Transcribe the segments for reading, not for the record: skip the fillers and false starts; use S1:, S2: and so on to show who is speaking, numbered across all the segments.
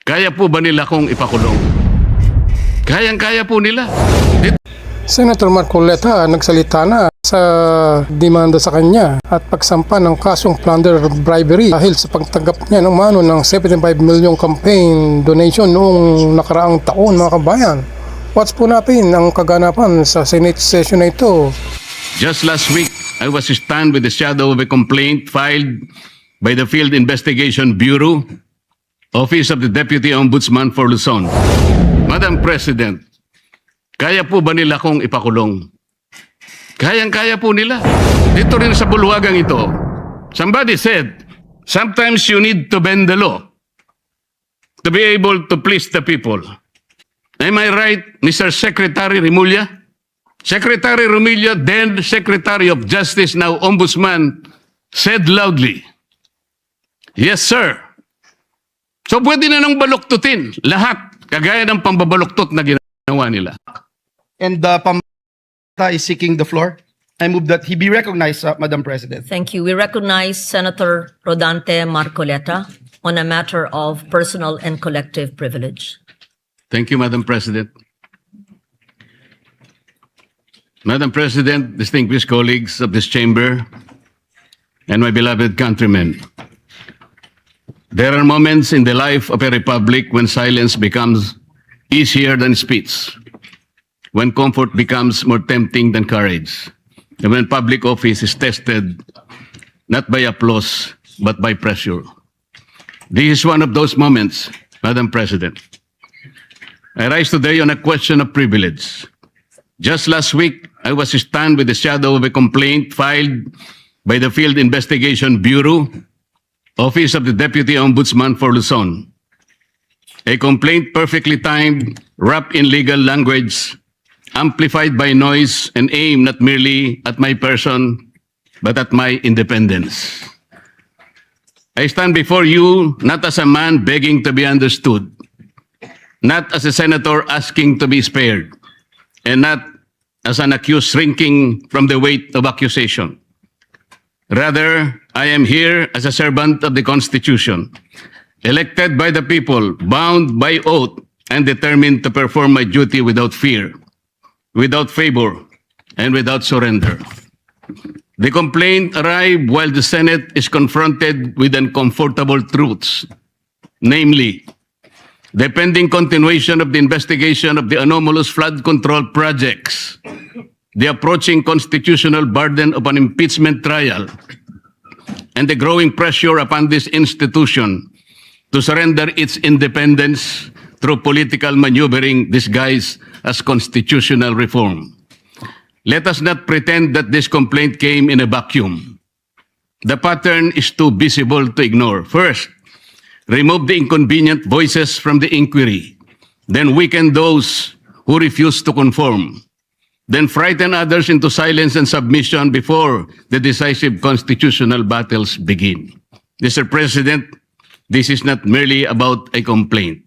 S1: Kaya po ba nila kong ipakulong? Kayang-kaya po nila.
S2: Senator Marcoleta nagsalita na sa demanda sa kanya at pagsampa ng kasong plunder bribery dahil sa pagtanggap niya ng mano ng 75 milyong campaign donation noong nakaraang taon, mga kabayan. Watch po natin ang kaganapan sa Senate session na ito.
S1: Just last week, I was stunned with the shadow of a complaint filed by the Field Investigation Bureau, Office of the Deputy Ombudsman for Luzon. Madam President, kaya po ba nila kong ipakulong? Kayang-kaya po nila. Dito rin sa bulwagang ito, somebody said, sometimes you need to bend the law to be able to please the people. Am I right, Mr. Secretary Remulla? Secretary Remulla, then Secretary of Justice, now Ombudsman, said loudly, "Yes, sir." So pwede na nang baluktutin lahat, kagaya ng pambabaluktot na ginawa nila.
S3: And Pamata is seeking the floor. I move that he be recognized, Madam President.
S4: Thank you. We recognize Senator Rodante Marcoleta on a matter of personal and collective privilege.
S1: Thank you, Madam President. Madam President, distinguished colleagues of this chamber, and my beloved countrymen, there are moments in the life of a republic when silence becomes easier than speech, when comfort becomes more tempting than courage, and when public office is tested not by applause but by pressure. This is one of those moments, Madam President. I rise today on a question of privilege. Just last week, I was stunned with the shadow of a complaint filed by the Field Investigation Bureau, Office of the Deputy Ombudsman for Luzon. A complaint perfectly timed, wrapped in legal language, amplified by noise, and aimed not merely at my person, but at my independence. I stand before you not as a man begging to be understood, not as a senator asking to be spared, and not as an accused shrinking from the weight of accusation. Rather, I am here as a servant of the Constitution, elected by the people, bound by oath, and determined to perform my duty without fear, without favor, and without surrender. The complaint arrived while the Senate is confronted with uncomfortable truths, namely, the pending continuation of the investigation of the anomalous flood control projects, the approaching constitutional burden of an impeachment trial, and the growing pressure upon this institution to surrender its independence through political maneuvering disguised as constitutional reform. Let us not pretend that this complaint came in a vacuum. The pattern is too visible to ignore. First, remove the inconvenient voices from the inquiry, then weaken those who refuse to conform, then frighten others into silence and submission before the decisive constitutional battles begin. Mr. President, this is not merely about a complaint.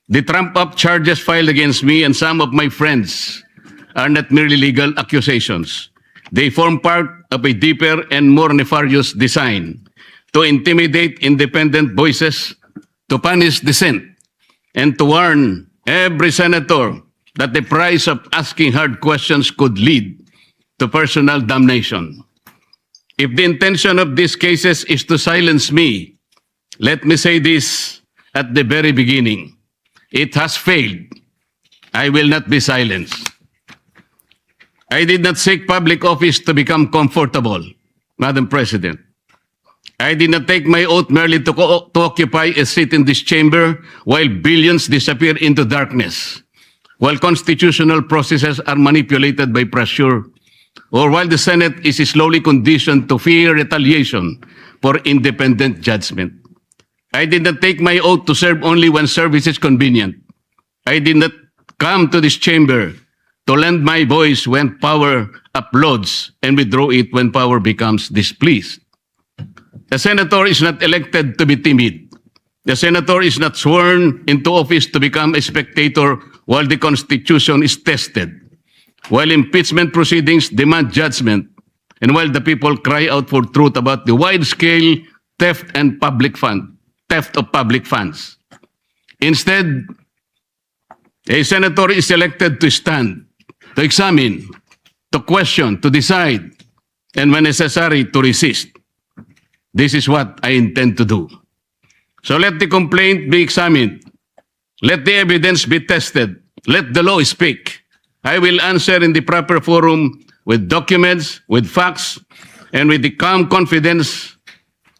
S1: The trump-up charges filed against me and some of my friends are not merely legal accusations. They form part of a deeper and more nefarious design to intimidate independent voices, to punish dissent, and to warn every senator that the price of asking hard questions could lead to personal damnation. If the intention of these cases is to silence me, let me say this at the very beginning. It has failed. I will not be silenced. I did not seek public office to become comfortable, Madam President. I did not take my oath merely to occupy a seat in this chamber while billions disappear into darkness, while constitutional processes are manipulated by pressure, or while the Senate is slowly conditioned to fear retaliation for independent judgment. I did not take my oath to serve only when service is convenient. I did not come to this chamber to lend my voice when power applauds and withdraw it when power becomes displeased. The senator is not elected to be timid. The senator is not sworn into office to become a spectator while the Constitution is tested, while impeachment proceedings demand judgment, and while the people cry out for truth about the wide-scale theft of public funds. Instead, a senator is elected to stand, to examine, to question, to decide, and when necessary, to resist. This is what I intend to do. So let the complaint be examined. Let the evidence be tested. Let the law speak. I will answer in the proper forum with documents, with facts, and with the calm confidence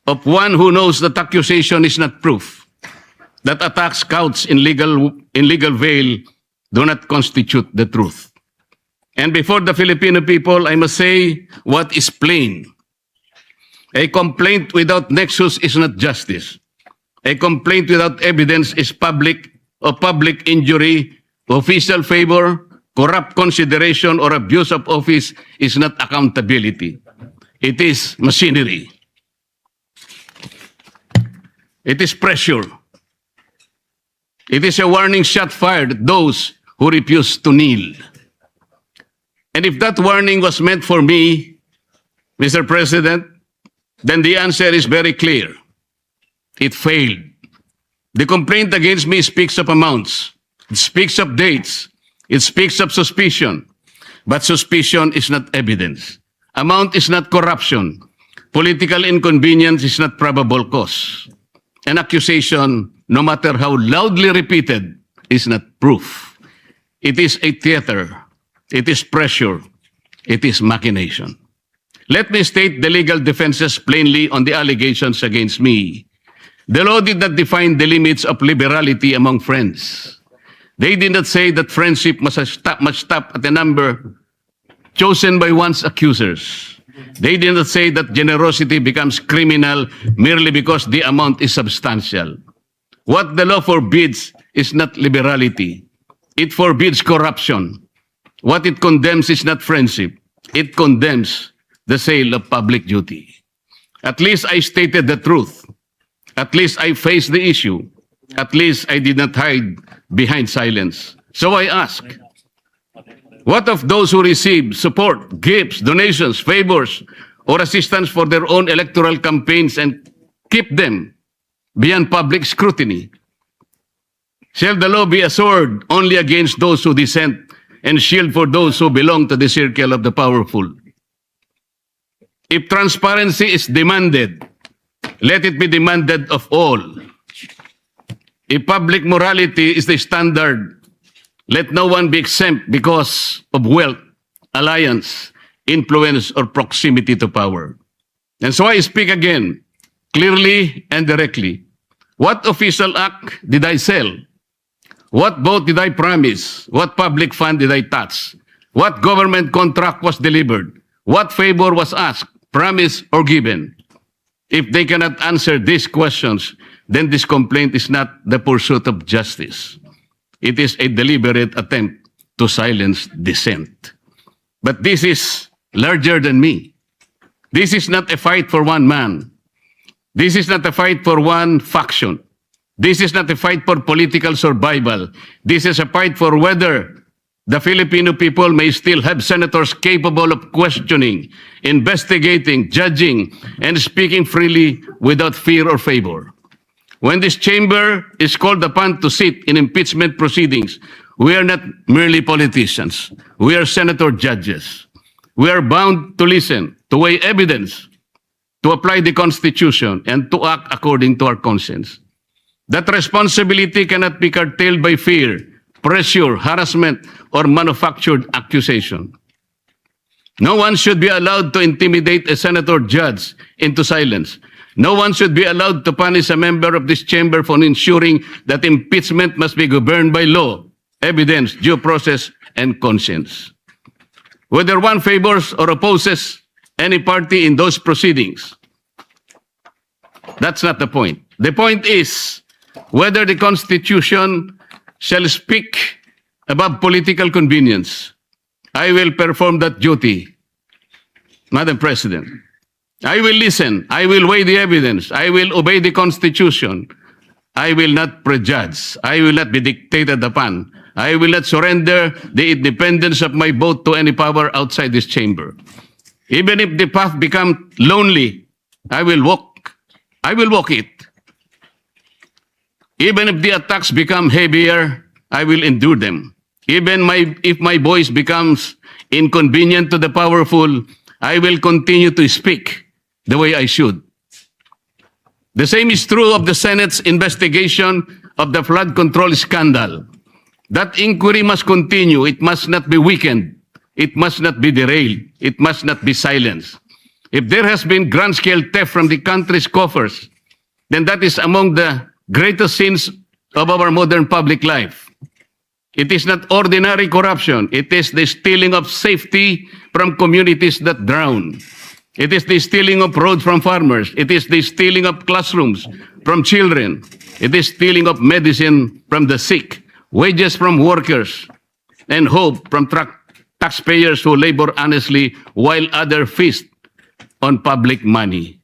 S1: of one who knows that accusation is not proof, that attacks couched in legal veil do not constitute the truth. And before the Filipino people, I must say what is plain. A complaint without nexus is not justice. A complaint without evidence is public injury, official favor, corrupt consideration, or abuse of office is not accountability. It is machinery. It is pressure. It is a warning shot fired at those who refuse to kneel. And if that warning was meant for me, Mr. President, then the answer is very clear. It failed. The complaint against me speaks of amounts. It speaks of dates. It speaks of suspicion. But suspicion is not evidence. Amount is not corruption. Political inconvenience is not probable cause. An accusation, no matter how loudly repeated, is not proof. It is a theater. It is pressure. It is machination. Let me state the legal defenses plainly on the allegations against me. The law did not define the limits of liberality among friends. They did not say that friendship must stop at a number chosen by one's accusers. They did not say that generosity becomes criminal merely because the amount is substantial. What the law forbids is not liberality. It forbids corruption. What it condemns is not friendship. It condemns the sale of public duty. At least I stated the truth. At least I faced the issue. At least I did not hide behind silence. So I ask, what of those who receive support, gifts, donations, favors, or assistance for their own electoral campaigns and keep them beyond public scrutiny? Shall the law be a sword only against those who dissent and shield for those who belong to the circle of the powerful? If transparency is demanded, let it be demanded of all. If public morality is the standard, let no one be exempt because of wealth, alliance, influence, or proximity to power. And so I speak again, clearly and directly. What official act did I sell? What vote did I promise? What public fund did I touch? What government contract was delivered? What favor was asked, promised, or given? If they cannot answer these questions, then this complaint is not the pursuit of justice. It is a deliberate attempt to silence dissent. But this is larger than me. This is not a fight for one man. This is not a fight for one faction. This is not a fight for political survival. This is a fight for whether the Filipino people may still have senators capable of questioning, investigating, judging, and speaking freely without fear or favor. When this chamber is called upon to sit in impeachment proceedings, we are not merely politicians. We are senator judges. We are bound to listen, to weigh evidence, to apply the Constitution, and to act according to our conscience. That responsibility cannot be curtailed by fear, pressure, harassment, or manufactured accusation. No one should be allowed to intimidate a senator judge into silence. No one should be allowed to punish a member of this chamber for ensuring that impeachment must be governed by law, evidence, due process, and conscience. Whether one favors or opposes any party in those proceedings, that's not the point. The point is whether the Constitution shall speak above political convenience. I will perform that duty, Madam President. I will listen. I will weigh the evidence. I will obey the Constitution. I will not prejudge. I will not be dictated upon. I will not surrender the independence of my vote to any power outside this chamber. Even if the path becomes lonely, I will walk it. Even if the attacks become heavier, I will endure them. If my voice becomes inconvenient to the powerful, I will continue to speak the way I should. The same is true of the Senate's investigation of the flood control scandal. That inquiry must continue. It must not be weakened. It must not be derailed. It must not be silenced. If there has been grand-scale theft from the country's coffers, then that is among the greatest sins of our modern public life. It is not ordinary corruption. It is the stealing of safety from communities that drown. It is the stealing of roads from farmers. It is the stealing of classrooms from children. It is stealing of medicine from the sick, wages from workers, and hope from taxpayers who labor honestly while others feast on public money.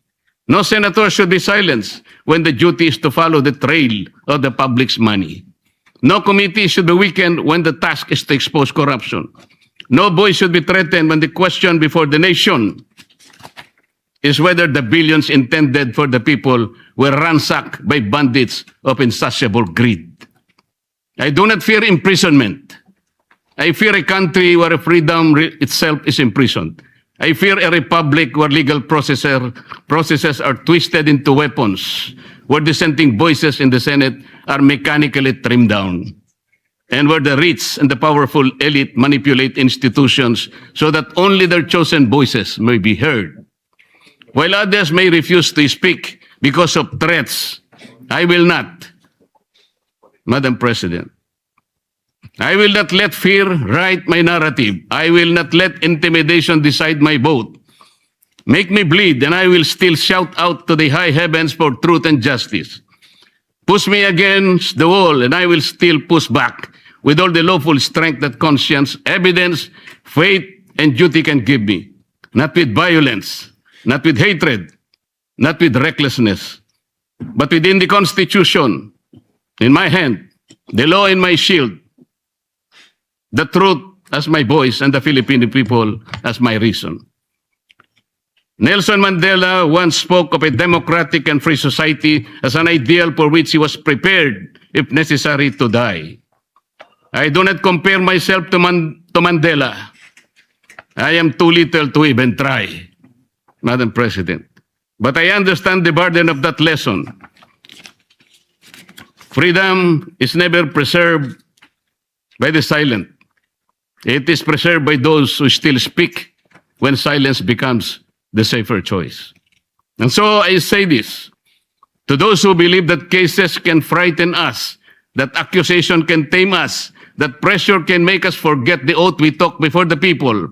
S1: No senator should be silenced when the duty is to follow the trail of the public's money. No committee should be weakened when the task is to expose corruption. No voice should be threatened when the question before the nation is whether the billions intended for the people were ransacked by bandits of insatiable greed. I do not fear imprisonment. I fear a country where freedom itself is imprisoned. I fear a republic where legal processes are twisted into weapons, where dissenting voices in the Senate are mechanically trimmed down, and where the rich and the powerful elite manipulate institutions so that only their chosen voices may be heard. While others may refuse to speak because of threats, I will not. Madam President, I will not let fear write my narrative. I will not let intimidation decide my vote. Make me bleed, and I will still shout out to the high heavens for truth and justice. Push me against the wall, and I will still push back with all the lawful strength that conscience, evidence, faith, and duty can give me. Not with violence, not with hatred, not with recklessness, but within the Constitution, in my hand, the law in my shield, the truth as my voice, and the Filipino people as my reason. Nelson Mandela once spoke of a democratic and free society as an ideal for which he was prepared, if necessary, to die. I do not compare myself to Mandela. I am too little to even try, Madam President. But I understand the burden of that lesson. Freedom is never preserved by the silent. It is preserved by those who still speak when silence becomes the safer choice. And so I say this, to those who believe that cases can frighten us, that accusation can tame us, that pressure can make us forget the oath we took before the people.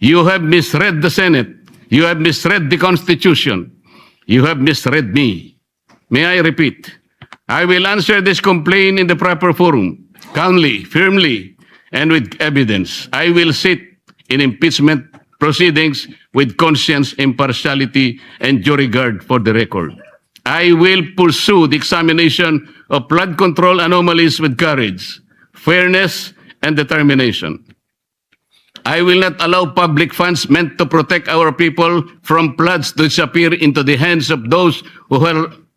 S1: You have misread the Senate. You have misread the Constitution. You have misread me. May I repeat? I will answer this complaint in the proper forum, calmly, firmly, and with evidence. I will sit in impeachment proceedings with conscience, impartiality, and due regard for the record. I will pursue the examination of flood control anomalies with courage, fairness, and determination. I will not allow public funds meant to protect our people from floods to disappear into the hands of those who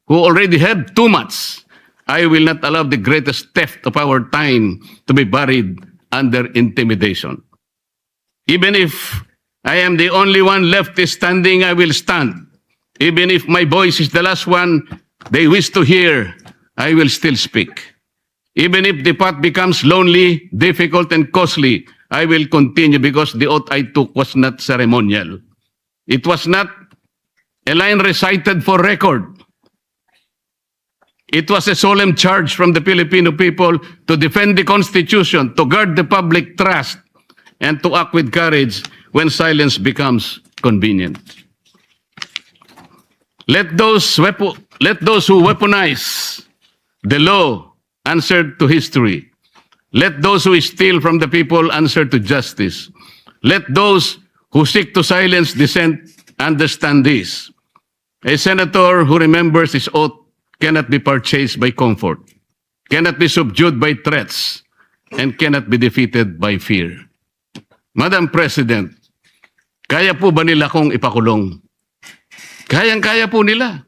S1: already had too much. I will not allow the greatest theft of our time to be buried under intimidation. Even if I am the only one left standing, I will stand. Even if my voice is the last one they wish to hear, I will still speak. Even if the path becomes lonely, difficult, and costly, I will continue because the oath I took was not ceremonial. It was not a line recited for record. It was a solemn charge from the Filipino people to defend the Constitution, to guard the public trust, and to act with courage when silence becomes convenient. Let those who weaponize the law answer to history. Let those who steal from the people answer to justice. Let those who seek to silence dissent understand this. A senator who remembers his oath cannot be purchased by comfort, cannot be subdued by threats, and cannot be defeated by fear. Madam President, kaya po ba nila kong ipakulong? Kayang-kaya po nila.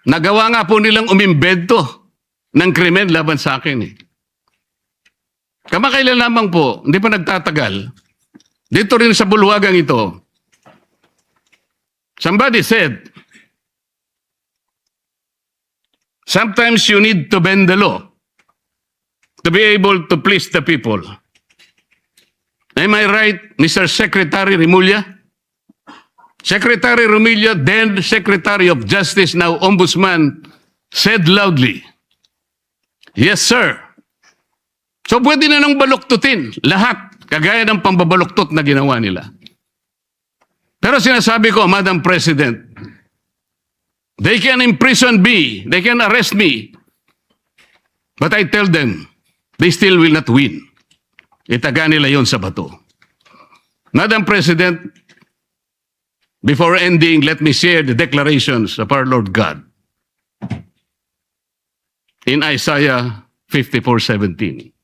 S1: Nagawa nga po nilang umimbento ng krimen laban sa akin eh. Kamakailan lamang po, hindi pa nagtatagal, dito rin sa bulwagang ito, somebody said, sometimes you need to bend the law to be able to please the people. Am I right, Mr. Secretary Remulla? Secretary Remulla, then Secretary of Justice, now Ombudsman, said loudly, yes, sir. So pwede na nang baluktutin lahat, kagaya ng pambabaluktot na ginawa nila. Pero sinasabi ko, Madam President, they can imprison me, they can arrest me, but I tell them, they still will not win. Itaga nila yon sa bato. Madam President, before ending, let me share the declarations of our Lord God in Isaiah 54:17.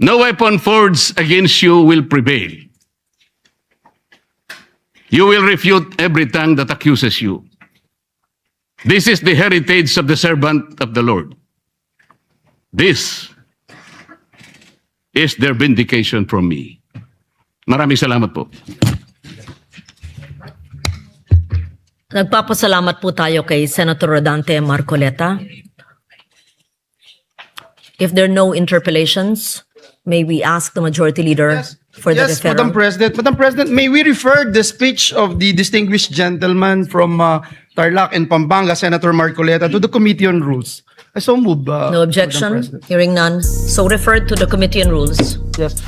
S1: No weapon forged against you will prevail. You will refute every tongue that accuses you. This is the heritage of the servant of the Lord. This is their vindication from me. Maraming salamat po.
S4: Nagpapasalamat po tayo kay Senator Rodante Marcoleta. If there are no interpellations, may we ask the Majority Leader for the
S3: Yes,
S4: referral?
S3: Madam President. Madam President, may we refer the speech of the distinguished gentleman from Tarlac and Pampanga, Senator Marcoleta, to the Committee on Rules? I so move.
S4: No objection? Hearing none. So referred to the Committee on Rules.
S3: Yes.